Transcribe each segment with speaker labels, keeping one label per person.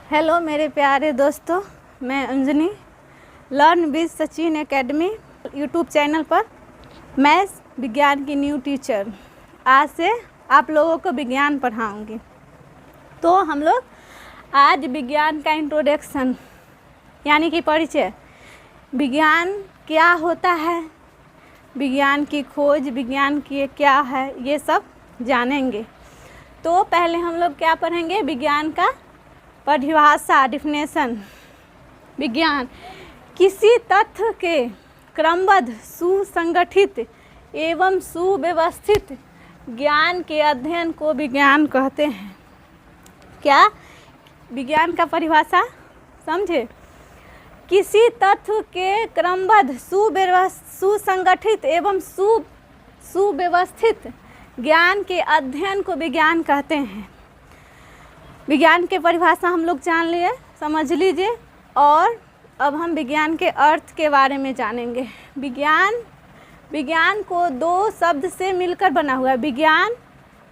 Speaker 1: Hello मेरे प्यारे दोस्तों, मैं Anjani learn with Sachin academy YouTube channel पर मैथ्स विज्ञान की न्यू टीचर आज से आप लोगों को विज्ञान पढ़ाऊंगी। तो हम लोग आज विज्ञान का इंट्रोडक्शन यानी कि परिचय, विज्ञान क्या होता है, विज्ञान की खोज, विज्ञान की क्या है, ये सब जानेंगे। तो पहले हम लोग क्या पढ़ेंगे, विज्ञान का परिभाषा, डिफिनेशन। विज्ञान किसी तथ्य के क्रमबद्ध, सुसंगठित एवं सुव्यवस्थित ज्ञान के अध्ययन को विज्ञान कहते हैं। क्या विज्ञान का परिभाषा समझे? किसी तथ्य के क्रमबद्ध, सुसंगठित एवं सुव्यवस्थित ज्ञान के अध्ययन को विज्ञान कहते हैं। विज्ञान के परिभाषा हम लोग जान लिए, समझ लीजिए। और अब हम विज्ञान के अर्थ के बारे में जानेंगे। विज्ञान को दो शब्द से मिलकर बना हुआ है। विज्ञान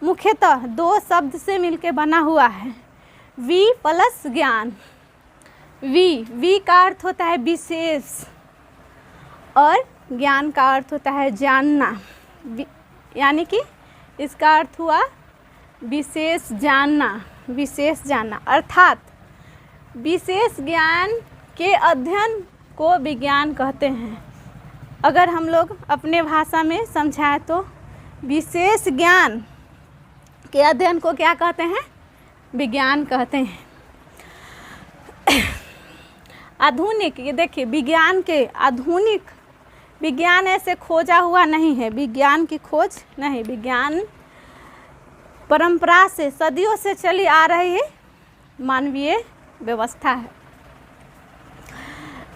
Speaker 1: मुख्यतः दो शब्द से मिलकर बना हुआ है, वि प्लस ज्ञान। वी का अर्थ होता है विशेष और ज्ञान का अर्थ होता है जानना, यानी कि इसका अर्थ हुआ विशेष जानना, अर्थात विशेष ज्ञान के अध्ययन को विज्ञान कहते हैं। अगर हम लोग अपने भाषा में समझाएं तो विशेष ज्ञान के अध्ययन को क्या कहते हैं? विज्ञान कहते हैं। आधुनिक, ये देखिए, विज्ञान ऐसे खोजा हुआ नहीं है, विज्ञान की खोज नहीं, विज्ञान परंपरा से सदियों से चली आ रही है मानवीय व्यवस्था है।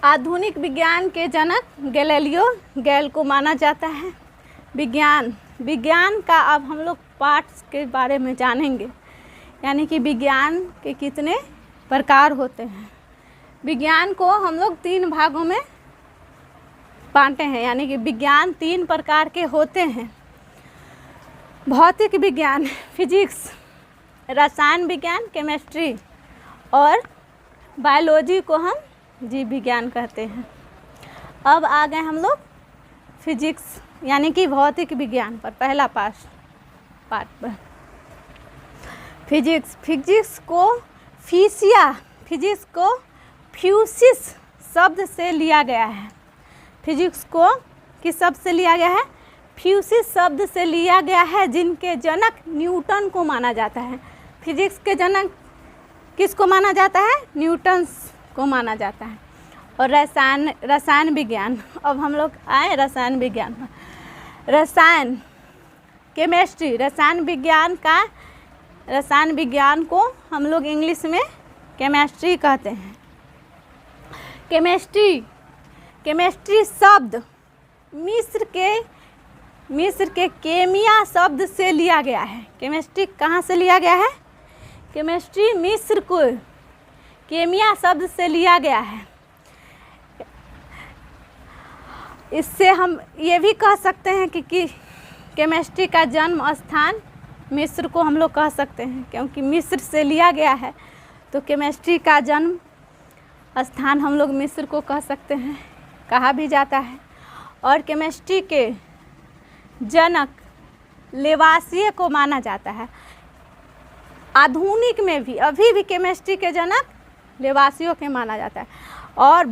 Speaker 1: आधुनिक विज्ञान के जनक गैलीलियो गैल को माना जाता है। विज्ञान का अब हम लोग पार्ट्स के बारे में जानेंगे, यानी कि विज्ञान के कितने प्रकार होते हैं। विज्ञान को हम लोग 3 भागों में बांटे हैं, यानी कि विज्ञान 3 प्रकार के होते हैं। भौतिक विज्ञान, फिजिक्स, रसायन विज्ञान, केमिस्ट्री, और बायोलॉजी को हम जीव विज्ञान कहते हैं। अब आ गए हम लोग फिजिक्स यानी कि भौतिक विज्ञान पर, पहला पार्ट पर। फिजिक्स को फ्यूसिस शब्द से लिया गया है। फिजिक्स को किस शब्द से लिया गया है? फ्यूसिस शब्द से लिया गया है, जिनके जनक न्यूटन को माना जाता है। फिजिक्स के जनक किसको माना जाता है? न्यूटन को माना जाता है। और रसायन विज्ञान, अब हम लोग आए रसायन विज्ञान पर। केमिस्ट्री, रसायन विज्ञान को हम लोग इंग्लिश में केमिस्ट्री कहते हैं। केमिस्ट्री शब्द मिस्र के केमिया शब्द से लिया गया है। केमिस्ट्री कहाँ से लिया गया है? केमिस्ट्री मिस्र को केमिया शब्द से लिया गया है। इससे हम ये भी कह सकते हैं कि केमिस्ट्री का जन्म स्थान मिस्र को हम लोग कह सकते हैं, क्योंकि मिस्र से लिया गया है, तो केमिस्ट्री का जन्म स्थान हम लोग मिस्र को कह सकते हैं, कहा भी जाता है। और केमिस्ट्री के जनक लेवासिए को माना जाता है। आधुनिक में भी अभी भी केमिस्ट्री के जनक लेवासियों के माना जाता है। और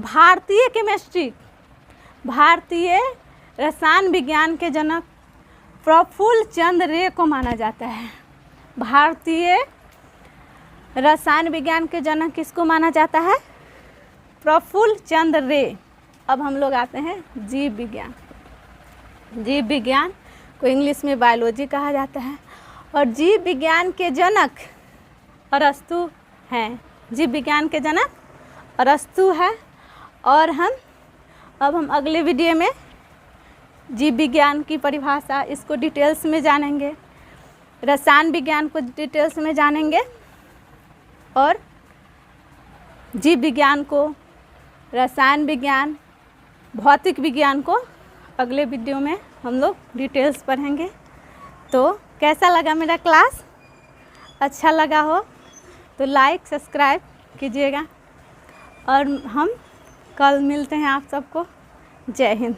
Speaker 1: भारतीय रसायन विज्ञान के जनक प्रफुल्ल चंद्र रे को माना जाता है। भारतीय रसायन विज्ञान के जनक किसको माना जाता है? प्रफुल्ल चंद्र रे। अब हम लोग आते हैं जीव विज्ञान को इंग्लिश में बायोलॉजी कहा जाता है। और जीव विज्ञान के जनक अरस्तु हैं। जीव विज्ञान के जनक अरस्तु है। और अब हम अगले वीडियो में जीव विज्ञान की परिभाषा, इसको डिटेल्स में जानेंगे। रसायन विज्ञान को डिटेल्स में जानेंगे और जीव विज्ञान को, रसायन विज्ञान, भौतिक विज्ञान को अगले वीडियो में हम लोग डिटेल्स पढ़ेंगे। तो कैसा लगा मेरा क्लास? अच्छा लगा हो तो लाइक सब्सक्राइब कीजिएगा और हम कल मिलते हैं आप सबको। जय हिंद।